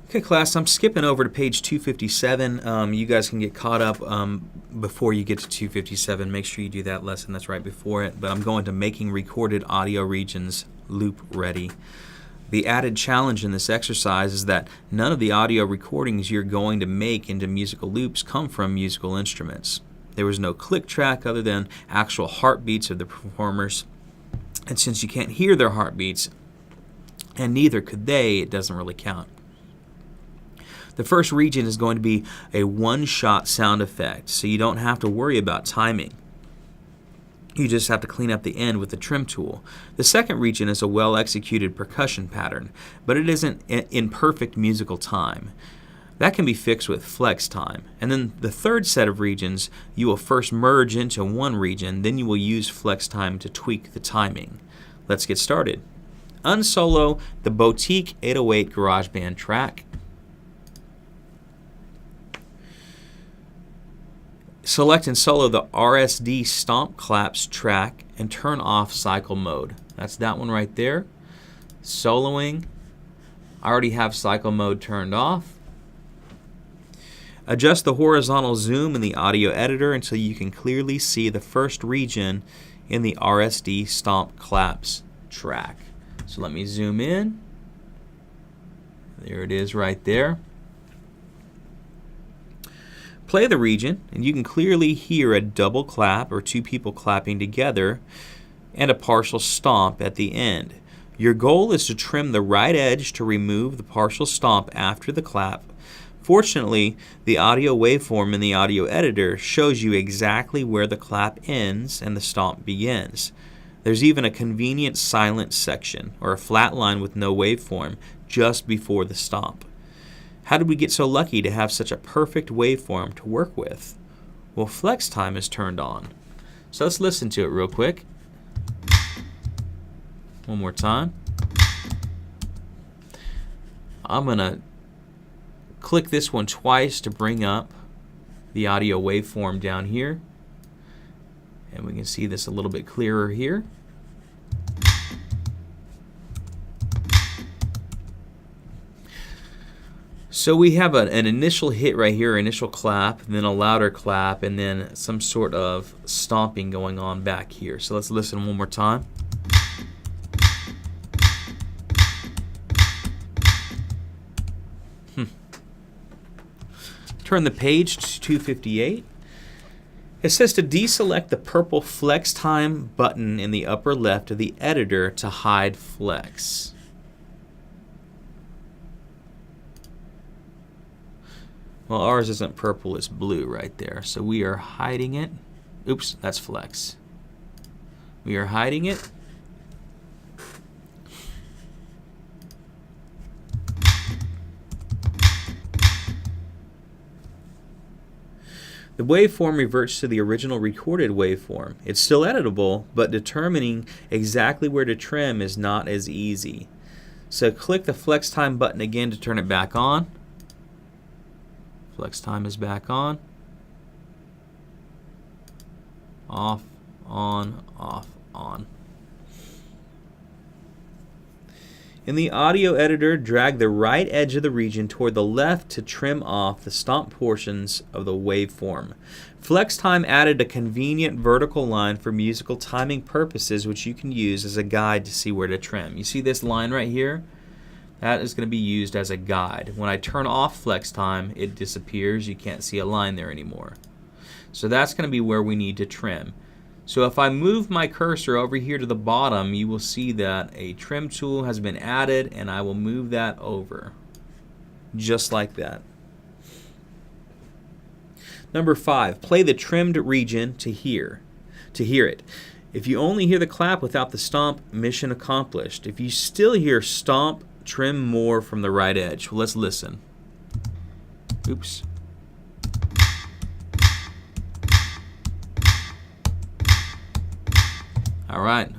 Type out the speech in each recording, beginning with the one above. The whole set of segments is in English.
Okay, class, I'm skipping over to page 257. You guys can get caught up before you get to 257. Make sure you do that lesson that's right before it. But I'm going to making recorded audio regions loop ready. The added challenge in this exercise is that none of the audio recordings you're going to make into musical loops come from musical instruments. There was no click track other than actual heartbeats of the performers. And since you can't hear their heartbeats, and neither could they, it doesn't really count. The first region is going to be a one-shot sound effect, so you don't have to worry about timing. You just have to clean up the end with the trim tool. The second region is a well-executed percussion pattern, but it isn't in perfect musical time. That can be fixed with flex time. And then the third set of regions, you will first merge into one region, then you will use flex time to tweak the timing. Let's get started. Unsolo the Boutique 808 GarageBand track. Select and solo the RSD Stomp Claps track and turn off cycle mode. That's that one right there. Soloing. I already have cycle mode turned off. Adjust the horizontal zoom in the audio editor until you can clearly see the first region in the RSD Stomp Claps track. So let me zoom in. There it is right there. Play the region, and you can clearly hear a double clap or two people clapping together and a partial stomp at the end. Your goal is to trim the right edge to remove the partial stomp after the clap. Fortunately, the audio waveform in the audio editor shows you exactly where the clap ends and the stomp begins. There's even a convenient silent section, or a flat line with no waveform, just before the stomp. How did we get so lucky to have such a perfect waveform to work with? Well, flex time is turned on. So let's listen to it real quick. One more time. I'm going to click this one twice to bring up the audio waveform down here. And we can see this a little bit clearer here. So we have an initial hit right here, initial clap, then a louder clap, and then some sort of stomping going on back here. So let's listen one more time. Turn the page to 258. It says to deselect the purple flex time button in the upper left of the editor to hide flex. Well, ours isn't purple, it's blue right there. So we are hiding it. Oops, that's flex. We are hiding it. The waveform reverts to the original recorded waveform. It's still editable, but determining exactly where to trim is not as easy. So click the flex time button again to turn it back on. Flex time is back on. Off, on, off, on. In the audio editor, drag the right edge of the region toward the left to trim off the stomp portions of the waveform. Flex time added a convenient vertical line for musical timing purposes, which you can use as a guide to see where to trim. You see this line right here? That is going to be used as a guide. When I turn off flex time, it disappears. You can't see a line there anymore. So that's going to be where we need to trim. So if I move my cursor over here to the bottom, you will see that a trim tool has been added, and I will move that over. Just like that. Number 5, play the trimmed region to hear it. If you only hear the clap without the stomp, mission accomplished. If you still hear stomp, trim more from the right edge. Well, let's listen. Oops. All right.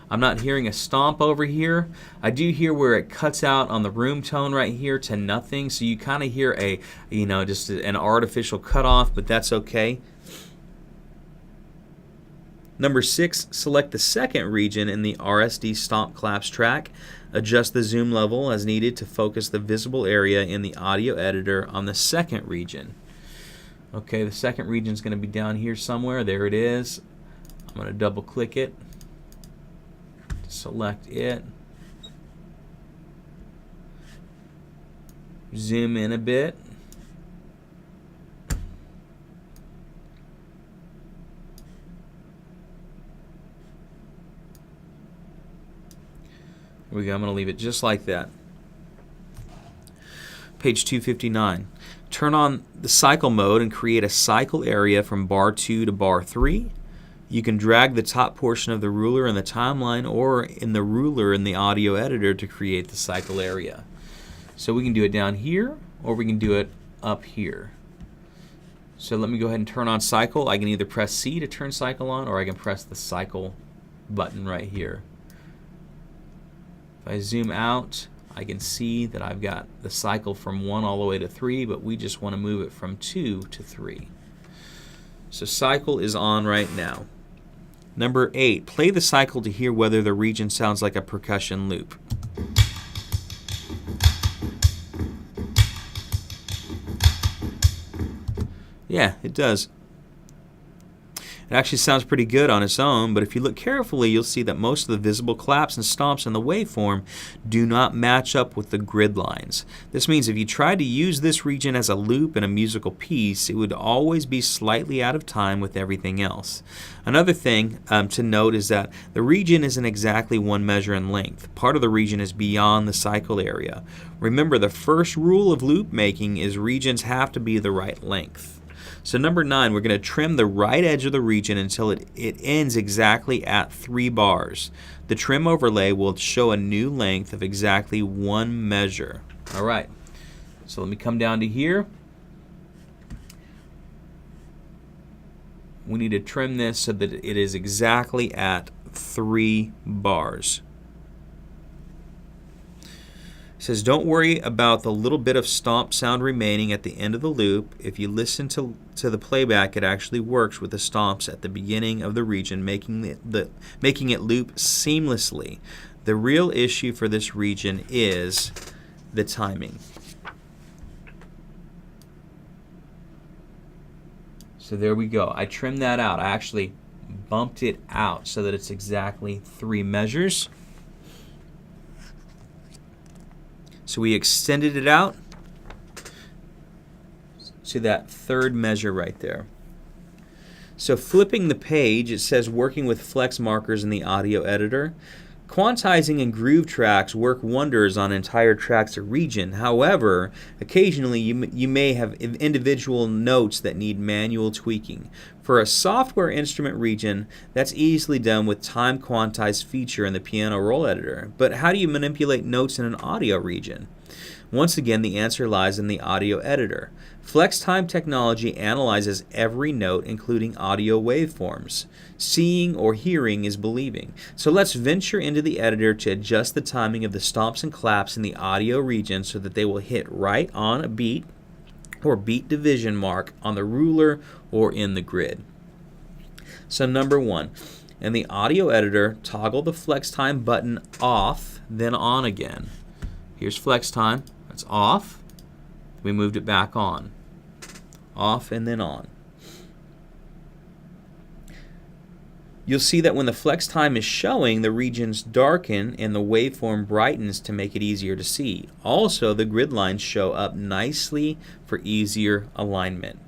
I'm not hearing a stomp over here. I do hear where it cuts out on the room tone right here to nothing. So you kind of hear a, just an artificial cutoff, but that's okay. Number 6, select the second region in the RSD Stomp Claps track. Adjust the zoom level as needed to focus the visible area in the audio editor on the second region. Okay, the second region is going to be down here somewhere. There it is. I'm going to double click it, select it, zoom in a bit. Here we go. I'm going to leave it just like that. Page 259. Turn on the cycle mode and create a cycle area from bar 2 to bar 3. You can drag the top portion of the ruler in the timeline or in the ruler in the audio editor to create the cycle area. So we can do it down here or we can do it up here. So let me go ahead and turn on cycle. I can either press C to turn cycle on, or I can press the cycle button right here. If I zoom out, I can see that I've got the cycle from 1 all the way to 3, but we just want to move it from 2 to 3. So cycle is on right now. Number 8, play the cycle to hear whether the region sounds like a percussion loop. Yeah, it does. It actually sounds pretty good on its own, but if you look carefully, you'll see that most of the visible claps and stomps in the waveform do not match up with the grid lines. This means if you tried to use this region as a loop in a musical piece, it would always be slightly out of time with everything else. Another thing to note is that the region isn't exactly one measure in length. Part of the region is beyond the cycle area. Remember, the first rule of loop making is regions have to be the right length. So number 9, we're going to trim the right edge of the region until it ends exactly at 3 bars. The trim overlay will show a new length of exactly 1 measure. All right, so let me come down to here. We need to trim this so that it is exactly at 3 bars. It says, don't worry about the little bit of stomp sound remaining at the end of the loop. If you listen to the playback, it actually works with the stomps at the beginning of the region, making it loop seamlessly. The real issue for this region is the timing. So there we go. I trimmed that out. I actually bumped it out so that it's exactly 3 measures. So we extended it out to that 3rd measure right there. So flipping the page, it says working with flex markers in the audio editor. Quantizing and groove tracks work wonders on entire tracks or region. However, occasionally you may have individual notes that need manual tweaking. For a software instrument region, that's easily done with time quantized feature in the piano roll editor. But how do you manipulate notes in an audio region? Once again, the answer lies in the audio editor. FlexTime technology analyzes every note, including audio waveforms. Seeing or hearing is believing. So let's venture into the editor to adjust the timing of the stomps and claps in the audio region so that they will hit right on a beat or beat division mark on the ruler or in the grid. So number 1, in the audio editor, toggle the FlexTime button off, then on again. Here's FlexTime. It's off. We moved it back on. Off and then on. You'll see that when the FlexTime is showing, the regions darken and the waveform brightens to make it easier to see. Also, the grid lines show up nicely for easier alignment.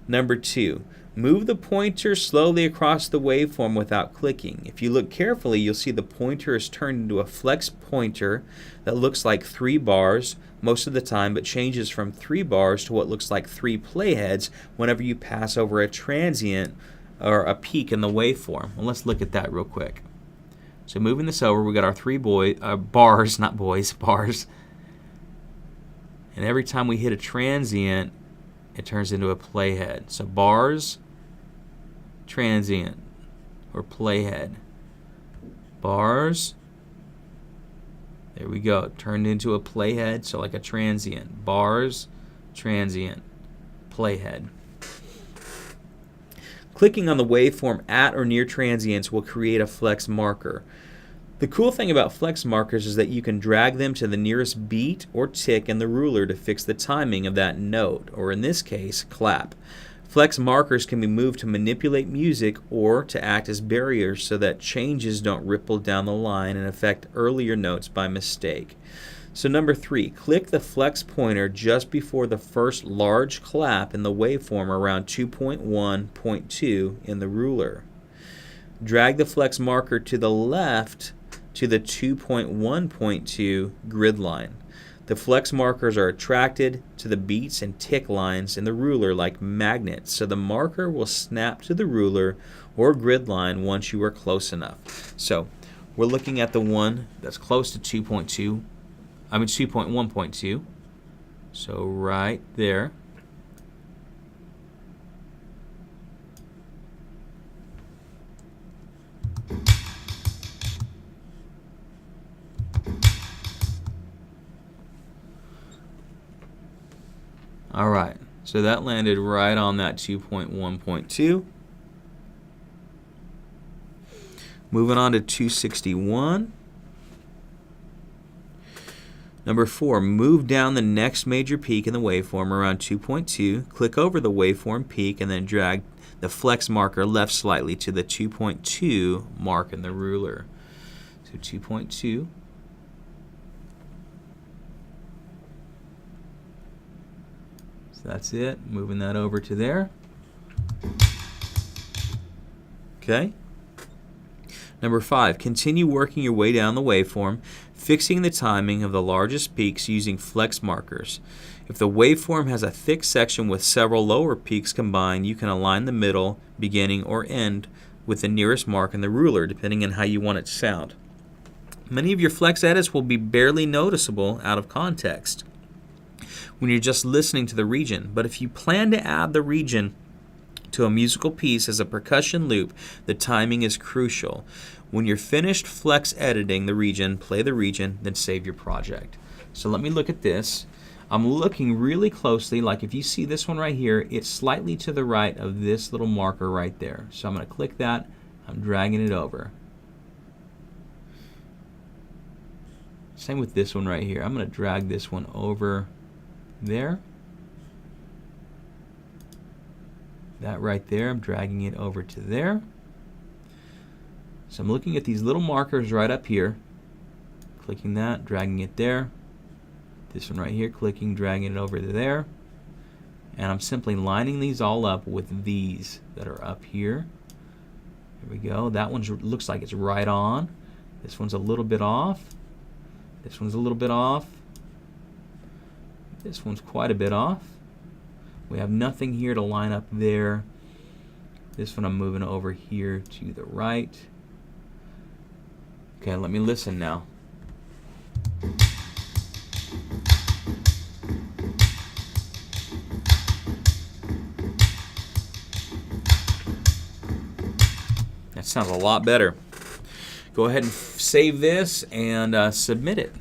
Number 2, move the pointer slowly across the waveform without clicking. If you look carefully, you'll see the pointer is turned into a flex pointer that looks like 3 bars most of the time, but changes from 3 bars to what looks like 3 playheads whenever you pass over a transient or a peak in the waveform. Well, let's look at that real quick. So moving this over, we got our 3 bars, not boys, bars. And every time we hit a transient, it turns into a playhead. So bars, transient, or playhead. Bars, there we go, turned into a playhead, so like a transient. Bars, transient, playhead. Clicking on the waveform at or near transients will create a flex marker. The cool thing about flex markers is that you can drag them to the nearest beat or tick in the ruler to fix the timing of that note, or in this case, clap. Flex markers can be moved to manipulate music or to act as barriers so that changes don't ripple down the line and affect earlier notes by mistake. So number 3, click the flex pointer just before the first large clap in the waveform around 2.1.2 in the ruler. Drag the flex marker to the left to the 2.1.2 grid line. The flex markers are attracted to the beats and tick lines in the ruler like magnets, so the marker will snap to the ruler or grid line once you are close enough. So we're looking at the one that's close to 2.1.2. So right there. All right, so that landed right on that 2.1.2. Moving on to 261. Number 4, move down the next major peak in the waveform around 2.2. Click over the waveform peak and then drag the flex marker left slightly to the 2.2 mark in the ruler. So 2.2. That's it, moving that over to there. Okay. Number 5, continue working your way down the waveform, fixing the timing of the largest peaks using flex markers. If the waveform has a thick section with several lower peaks combined, you can align the middle, beginning, or end with the nearest mark in the ruler, depending on how you want it to sound. Many of your flex edits will be barely noticeable out of context when you're just listening to the region. But if you plan to add the region to a musical piece as a percussion loop, the timing is crucial. When you're finished flex editing the region, play the region, then save your project. So let me look at this. I'm looking really closely, like if you see this one right here, it's slightly to the right of this little marker right there. So I'm going to click that, I'm dragging it over. Same with this one right here. I'm going to drag this one over there. That right there, I'm dragging it over to there. So I'm looking at these little markers right up here, clicking that, dragging it there. This one right here, clicking, dragging it over to there. And I'm simply lining these all up with these that are up here. There we go. That one looks like it's right on. This one's a little bit off. This one's a little bit off. This one's quite a bit off. We have nothing here to line up there. This one I'm moving over here to the right. Okay, let me listen now. That sounds a lot better. Go ahead and save this and submit it.